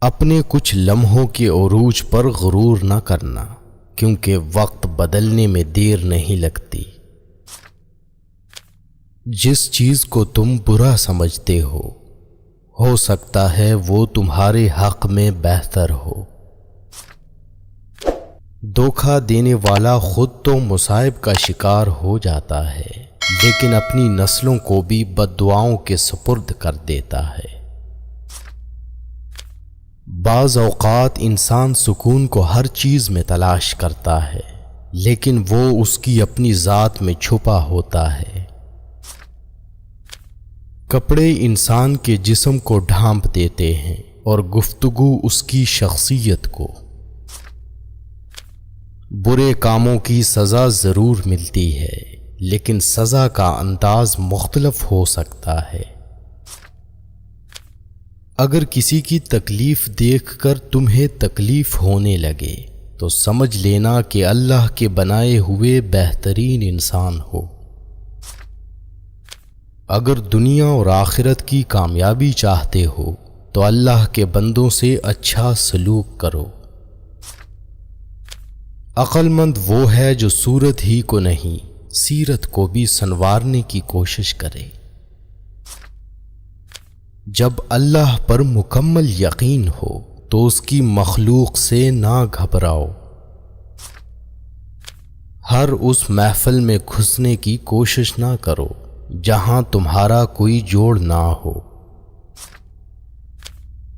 اپنے کچھ لمحوں کے عروج پر غرور نہ کرنا، کیونکہ وقت بدلنے میں دیر نہیں لگتی۔ جس چیز کو تم برا سمجھتے ہو سکتا ہے وہ تمہارے حق میں بہتر ہو۔ دھوکہ دینے والا خود تو مصائب کا شکار ہو جاتا ہے، لیکن اپنی نسلوں کو بھی بددعاؤں کے سپرد کر دیتا ہے۔ بعض اوقات انسان سکون کو ہر چیز میں تلاش کرتا ہے، لیکن وہ اس کی اپنی ذات میں چھپا ہوتا ہے۔ کپڑے انسان کے جسم کو ڈھانپ دیتے ہیں اور گفتگو اس کی شخصیت کو۔ برے کاموں کی سزا ضرور ملتی ہے، لیکن سزا کا انداز مختلف ہو سکتا ہے۔ اگر کسی کی تکلیف دیکھ کر تمہیں تکلیف ہونے لگے تو سمجھ لینا کہ اللہ کے بنائے ہوئے بہترین انسان ہو۔ اگر دنیا اور آخرت کی کامیابی چاہتے ہو تو اللہ کے بندوں سے اچھا سلوک کرو۔ عقل مند وہ ہے جو صورت ہی کو نہیں، سیرت کو بھی سنوارنے کی کوشش کرے۔ جب اللہ پر مکمل یقین ہو تو اس کی مخلوق سے نہ گھبراؤ۔ ہر اس محفل میں گھسنے کی کوشش نہ کرو جہاں تمہارا کوئی جوڑ نہ ہو۔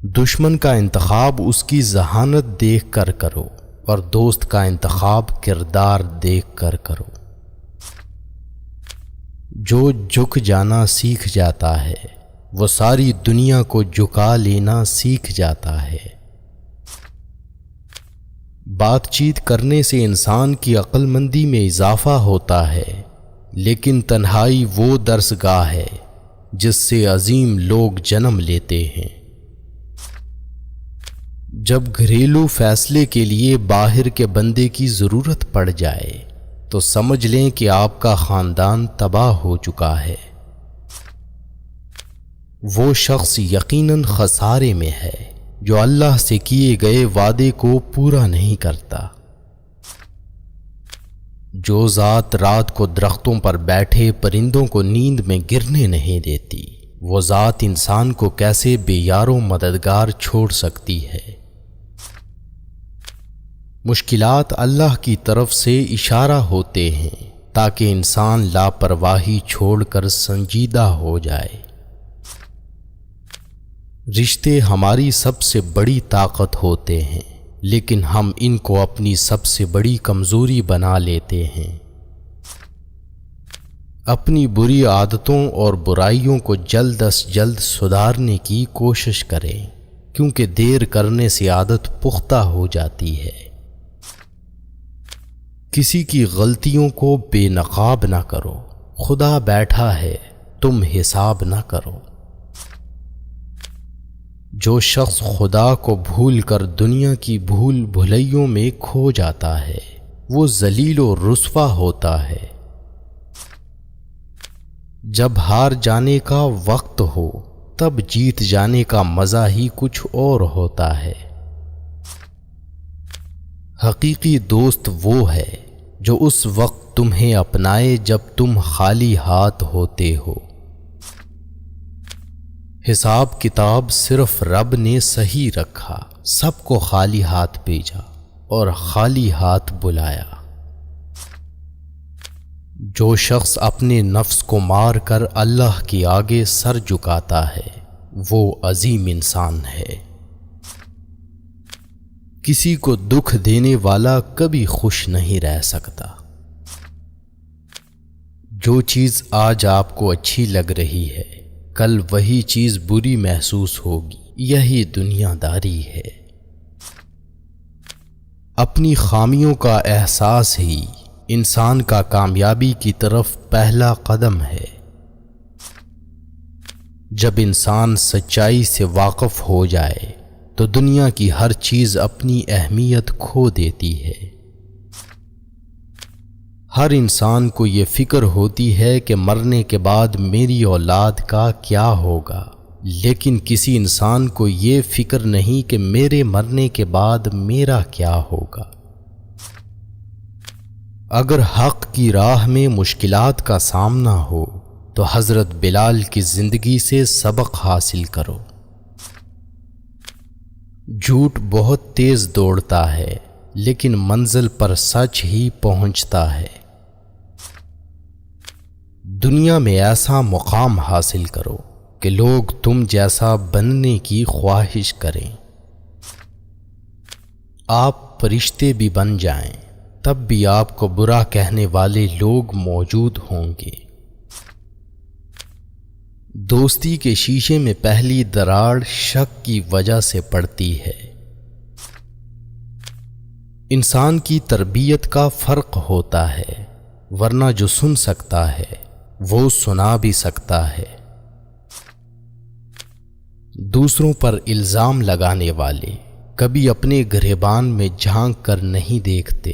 دشمن کا انتخاب اس کی ذہانت دیکھ کر کرو، اور دوست کا انتخاب کردار دیکھ کر کرو۔ جو جھک جانا سیکھ جاتا ہے وہ ساری دنیا کو جھکا لینا سیکھ جاتا ہے۔ بات چیت کرنے سے انسان کی عقل مندی میں اضافہ ہوتا ہے، لیکن تنہائی وہ درسگاہ ہے جس سے عظیم لوگ جنم لیتے ہیں۔ جب گھریلو فیصلے کے لیے باہر کے بندے کی ضرورت پڑ جائے تو سمجھ لیں کہ آپ کا خاندان تباہ ہو چکا ہے۔ وہ شخص یقیناً خسارے میں ہے جو اللہ سے کیے گئے وعدے کو پورا نہیں کرتا۔ جو ذات رات کو درختوں پر بیٹھے پرندوں کو نیند میں گرنے نہیں دیتی، وہ ذات انسان کو کیسے بے یار و مددگار چھوڑ سکتی ہے۔ مشکلات اللہ کی طرف سے اشارہ ہوتے ہیں تاکہ انسان لاپرواہی چھوڑ کر سنجیدہ ہو جائے۔ رشتے ہماری سب سے بڑی طاقت ہوتے ہیں، لیکن ہم ان کو اپنی سب سے بڑی کمزوری بنا لیتے ہیں۔ اپنی بری عادتوں اور برائیوں کو جلد از جلد سدھارنے کی کوشش کریں، کیونکہ دیر کرنے سے عادت پختہ ہو جاتی ہے۔ کسی کی غلطیوں کو بے نقاب نہ کرو، خدا بیٹھا ہے، تم حساب نہ کرو۔ جو شخص خدا کو بھول کر دنیا کی بھول بھلیوں میں کھو جاتا ہے وہ ذلیل و رسوا ہوتا ہے۔ جب ہار جانے کا وقت ہو تب جیت جانے کا مزہ ہی کچھ اور ہوتا ہے۔ حقیقی دوست وہ ہے جو اس وقت تمہیں اپنائے جب تم خالی ہاتھ ہوتے ہو۔ حساب کتاب صرف رب نے صحیح رکھا، سب کو خالی ہاتھ بھیجا اور خالی ہاتھ بلایا۔ جو شخص اپنے نفس کو مار کر اللہ کے آگے سر جھکاتا ہے وہ عظیم انسان ہے۔ کسی کو دکھ دینے والا کبھی خوش نہیں رہ سکتا۔ جو چیز آج آپ کو اچھی لگ رہی ہے کل وہی چیز بری محسوس ہوگی، یہی دنیا داری ہے۔ اپنی خامیوں کا احساس ہی انسان کا کامیابی کی طرف پہلا قدم ہے۔ جب انسان سچائی سے واقف ہو جائے تو دنیا کی ہر چیز اپنی اہمیت کھو دیتی ہے۔ ہر انسان کو یہ فکر ہوتی ہے کہ مرنے کے بعد میری اولاد کا کیا ہوگا، لیکن کسی انسان کو یہ فکر نہیں کہ میرے مرنے کے بعد میرا کیا ہوگا۔ اگر حق کی راہ میں مشکلات کا سامنا ہو تو حضرت بلال کی زندگی سے سبق حاصل کرو۔ جھوٹ بہت تیز دوڑتا ہے لیکن منزل پر سچ ہی پہنچتا ہے۔ دنیا میں ایسا مقام حاصل کرو کہ لوگ تم جیسا بننے کی خواہش کریں۔ آپ فرشتے بھی بن جائیں تب بھی آپ کو برا کہنے والے لوگ موجود ہوں گے۔ دوستی کے شیشے میں پہلی دراڑ شک کی وجہ سے پڑتی ہے۔ انسان کی تربیت کا فرق ہوتا ہے، ورنہ جو سن سکتا ہے وہ سنا بھی سکتا ہے۔ دوسروں پر الزام لگانے والے کبھی اپنے گریبان میں جھانک کر نہیں دیکھتے۔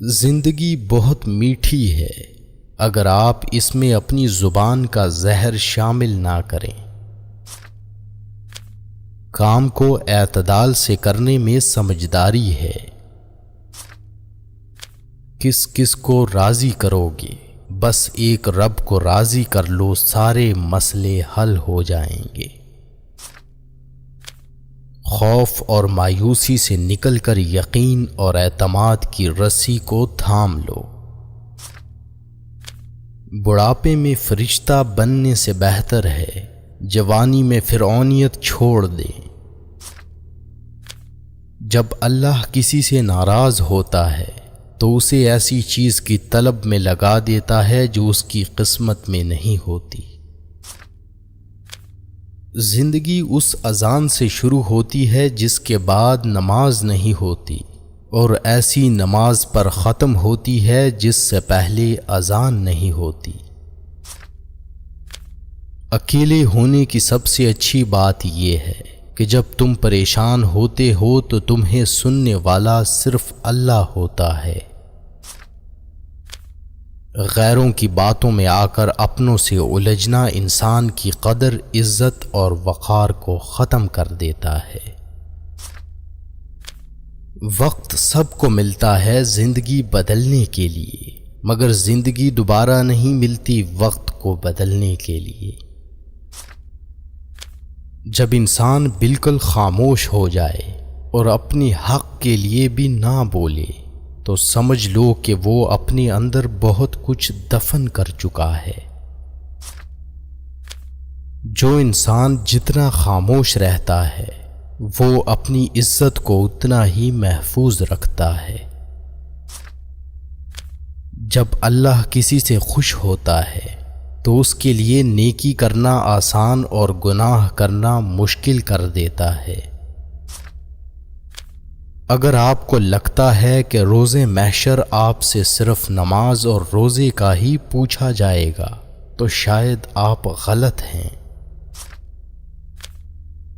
زندگی بہت میٹھی ہے اگر آپ اس میں اپنی زبان کا زہر شامل نہ کریں۔ کام کو اعتدال سے کرنے میں سمجھداری ہے۔ کس کس کو راضی کرو گے؟ بس ایک رب کو راضی کر لو، سارے مسئلے حل ہو جائیں گے۔ خوف اور مایوسی سے نکل کر یقین اور اعتماد کی رسی کو تھام لو۔ بڑھاپے میں فرشتہ بننے سے بہتر ہے جوانی میں فرعونیت چھوڑ دیں۔ جب اللہ کسی سے ناراض ہوتا ہے تو اسے ایسی چیز کی طلب میں لگا دیتا ہے جو اس کی قسمت میں نہیں ہوتی۔ زندگی اس اذان سے شروع ہوتی ہے جس کے بعد نماز نہیں ہوتی، اور ایسی نماز پر ختم ہوتی ہے جس سے پہلے اذان نہیں ہوتی۔ اکیلے ہونے کی سب سے اچھی بات یہ ہے کہ جب تم پریشان ہوتے ہو تو تمہیں سننے والا صرف اللہ ہوتا ہے۔ غیروں کی باتوں میں آ کر اپنوں سے الجھنا انسان کی قدر، عزت اور وقار کو ختم کر دیتا ہے۔ وقت سب کو ملتا ہے زندگی بدلنے کے لیے، مگر زندگی دوبارہ نہیں ملتی وقت کو بدلنے کے لیے۔ جب انسان بالکل خاموش ہو جائے اور اپنے حق کے لیے بھی نہ بولے تو سمجھ لو کہ وہ اپنے اندر بہت کچھ دفن کر چکا ہے۔ جو انسان جتنا خاموش رہتا ہے وہ اپنی عزت کو اتنا ہی محفوظ رکھتا ہے۔ جب اللہ کسی سے خوش ہوتا ہے تو اس کے لیے نیکی کرنا آسان اور گناہ کرنا مشکل کر دیتا ہے۔ اگر آپ کو لگتا ہے کہ روز محشر آپ سے صرف نماز اور روزے کا ہی پوچھا جائے گا تو شاید آپ غلط ہیں۔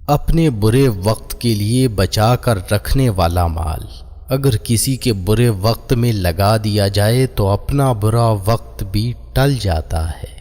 اپنے برے وقت کے لیے بچا کر رکھنے والا مال اگر کسی کے برے وقت میں لگا دیا جائے تو اپنا برا وقت بھی ٹل جاتا ہے۔